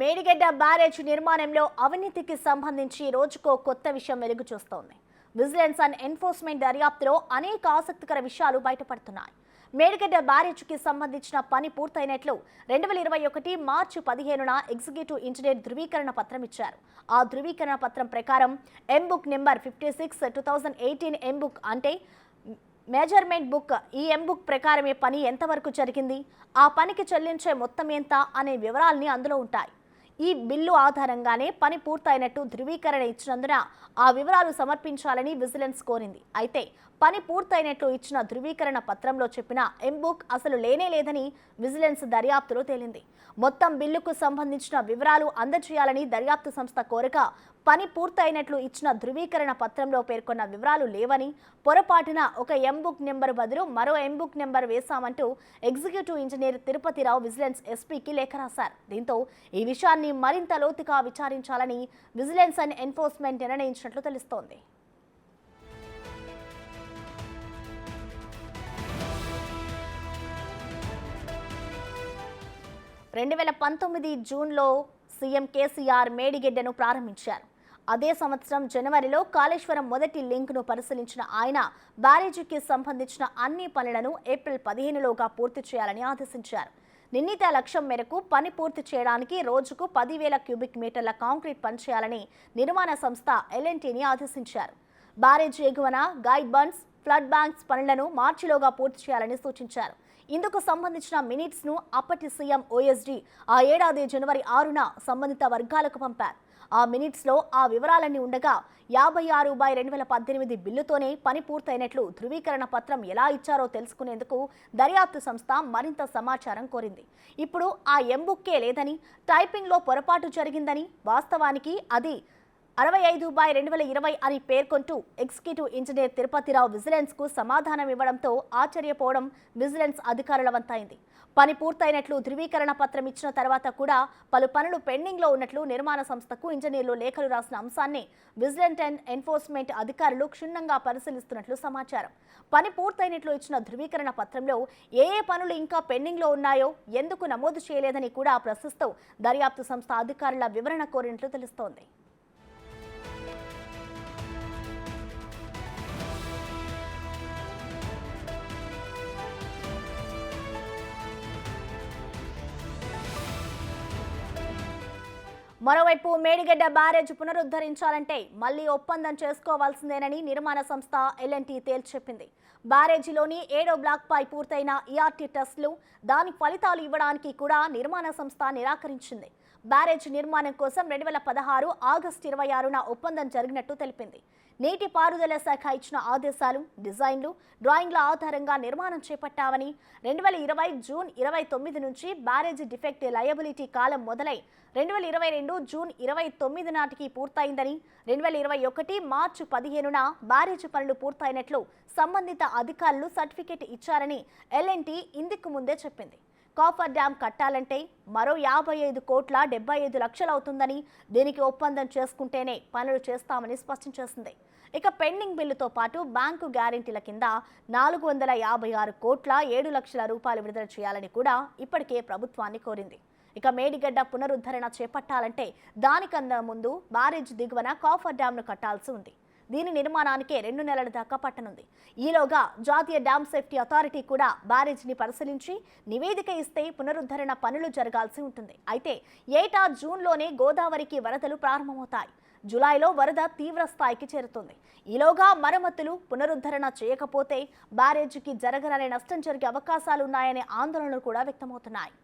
Medigadda barrage నిర్మాణంలో అవినీతికి సంబంధించి రోజుకో కొత్త విషయం వెలుగు చూస్తోంది. విజిలెన్స్ అండ్ ఎన్ఫోర్స్మెంట్ దర్యాప్తులో అనేక ఆసక్తికర విషయాలు బయటపడుతున్నాయి. మేడిగడ్డ బ్యారేజ్కి సంబంధించిన పని పూర్తయినట్లు 2021 మార్చి 15న ఎగ్జిక్యూటివ్ ఇంజనీర్ ధృవీకరణ పత్రం ఇచ్చారు. ఆ ధృవీకరణ పత్రం ప్రకారం ఎంబుక్ నెంబర్ 56/2018 ఎంబుక్ అంటే మెజర్మెంట్ బుక్, ఈ ఎంబుక్ ప్రకారమే పని ఎంతవరకు జరిగింది, ఆ పనికి చెల్లించే మొత్తం ఎంత అనే వివరాల్ని అందులో ఉంటాయి. ఈ బిల్లు ఆధారంగానే పని పూర్తయినట్టు ధృవీకరణ ఇచ్చినందున ఆ వివరాలు సమర్పించాలని విజిలెన్స్ కోరింది. అయితే పని పూర్తయినట్లు ఇచ్చిన ధృవీకరణ పత్రంలో చెప్పిన ఎంబుక్ అసలు లేనే లేదని విజిలెన్స్ దర్యాప్తులో తేలింది. మొత్తం బిల్లుకు సంబంధించిన వివరాలు అందజేయాలని దర్యాప్తు సంస్థ కోరగా పని పూర్తయినట్లు ఇచ్చిన ధృవీకరణ పత్రంలో పేర్కొన్న వివరాలు లేవని, పొరపాటున ఒక ఎంబుక్ నెంబర్ బదులు మరో ఎంబుక్ నెంబర్ వేశామంటూ ఎగ్జిక్యూటివ్ ఇంజనీర్ తిరుపతిరావు విజిలెన్స్ ఎస్పీకి లేఖ రాశారు. దీంతో ఈ విషయాన్ని మరింత లోతుగా విచారించాలని విజిలెన్స్ అండ్ ఎన్ఫోర్స్మెంట్ నిర్ణయించినట్లు తెలుస్తోంది. జూన్లో సీఎం కేసీఆర్ మేడిగడ్డను ప్రారంభించారు. అదే సంవత్సరం జనవరిలో కాళేశ్వరం మొదటి లింక్ను పరిశీలించిన ఆయన బ్యారేజీకి సంబంధించిన అన్ని పనులను ఏప్రిల్ 15లోగా పూర్తి చేయాలని ఆదేశించారు. నిర్ణీత లక్ష్యం మేరకు పని పూర్తి చేయడానికి రోజుకు 10,000 క్యూబిక్ మీటర్ల కాంక్రీట్ పనిచేయాలని నిర్మాణ సంస్థ ఎల్ఎన్టీని ఆదేశించారు. బ్యారేజీ ఎగువన గైడ్ బండ్స్, ఫ్లడ్ బ్యాంక్స్ పనులను మార్చిలోగా పూర్తి చేయాలని సూచించారు. ఇందుకు సంబంధించిన మినిట్స్ ను అప్పటి సీఎం ఓఎస్డీ ఆ ఏడాది జనవరి 6న సంబంధిత వర్గాలకు పంపారు. ఆ మినిట్స్ లో ఆ వివరాలన్నీ ఉండగా 56/2018 బిల్లుతోనే పని పూర్తయినట్లు ధృవీకరణ పత్రం ఎలా ఇచ్చారో తెలుసుకునేందుకు దర్యాప్తు సంస్థ మరింత సమాచారం కోరింది. ఇప్పుడు ఆ ఎంబుక్కే లేదని, టైపింగ్ లో పొరపాటు జరిగిందని, వాస్తవానికి అది 65/2020 అని పేర్కొంటూ ఎగ్జిక్యూటివ్ ఇంజనీర్ తిరుపతిరావు విజిలెన్స్ కు సమాధానం ఇవ్వడంతో ఆశ్చర్యపోవడం విజిలెన్స్ అధికారుల వంతైంది. పని పూర్తయినట్లు ధృవీకరణ పత్రం ఇచ్చిన తర్వాత కూడా పలు పనులు పెండింగ్ లో ఉన్నట్లు నిర్మాణ సంస్థకు ఇంజనీర్లు లేఖలు రాసిన అంశాన్ని విజిలెన్స్ అండ్ ఎన్ఫోర్స్మెంట్ అధికారులు క్షుణ్ణంగా పరిశీలిస్తున్నట్లు సమాచారం. పని పూర్తయినట్లు ఇచ్చిన ధృవీకరణ పత్రంలో ఏ పనులు ఇంకా పెండింగ్ లో ఉన్నాయో ఎందుకు నమోదు చేయలేదని కూడా ప్రశ్నిస్తూ దర్యాప్తు సంస్థ అధికారుల వివరణ కోరినట్లు తెలుస్తోంది. మరోవైపు మేడిగడ్డ బ్యారేజ్ పునరుద్ధరించాలంటే మళ్లీ ఒప్పందం చేసుకోవాల్సిందేనని నిర్మాణ సంస్థ ఎల్ఎన్టీ తేల్చెప్పింది. బ్యారేజీలోని 7వ బ్లాక్ పై పూర్తయిన ఈఆర్టీ టెస్టులు, దాని ఫలితాలు ఇవ్వడానికి కూడా నిర్మాణ సంస్థ నిరాకరించింది. బ్యారేజ్ నిర్మాణం కోసం 2016 ఆగస్టు 26న ఒప్పందం జరిగినట్టు తెలిపింది. నీటిపారుదల శాఖ ఇచ్చిన ఆదేశాలు, డిజైన్లు, డ్రాయింగ్ల ఆధారంగా నిర్మాణం చేపట్టామని, 2020 జూన్ 29 నుంచి బ్యారేజ్ డిఫెక్ట్ లయబిలిటీ కాలం మొదలై 2022 జూన్ 29 నాటికి పూర్తయిందని, 2021 మార్చి 15న బ్యారేజ్ పనులు పూర్తయినట్లు సంబంధిత అధికారులు సర్టిఫికెట్ ఇచ్చారని ఎల్ఎన్టీ ఇందుకు ముందే చెప్పింది. కాఫర్ డ్యాం కట్టాలంటే మరో 55 కోట్ల 75 లక్షలు అవుతుందని, దీనికి ఒప్పందం చేసుకుంటేనే పనులు చేస్తామని స్పష్టం చేసింది. ఇక పెండింగ్ బిల్లుతో పాటు బ్యాంకు గ్యారెంటీల కింద 456 కోట్ల 7 లక్షల రూపాయలు విడుదల చేయాలని కూడా ఇప్పటికే ప్రభుత్వాన్ని కోరింది. ఇక మేడిగడ్డ పునరుద్ధరణ చేపట్టాలంటే దానికన్నా ముందు బ్యారేజ్ దిగువన కాఫర్ డ్యాంను కట్టాల్సి ఉంది. దీని నిర్మాణానికే 2 నెలల దాకా పట్టనుంది. ఈలోగా జాతీయ డ్యామ్ సేఫ్టీ అథారిటీ కూడా బ్యారేజ్ని పరిశీలించి నివేదిక ఇస్తే పునరుద్ధరణ పనులు జరగాల్సి ఉంటుంది. అయితే ఏటా జూన్లోనే గోదావరికి వరదలు ప్రారంభమవుతాయి. జూలైలో వరద తీవ్ర స్థాయికి చేరుతుంది. ఈలోగా మరమ్మతులు, పునరుద్ధరణ చేయకపోతే బ్యారేజ్కి జరగరాని నష్టం జరిగే అవకాశాలున్నాయనే ఆందోళనలు కూడా వ్యక్తమవుతున్నాయి.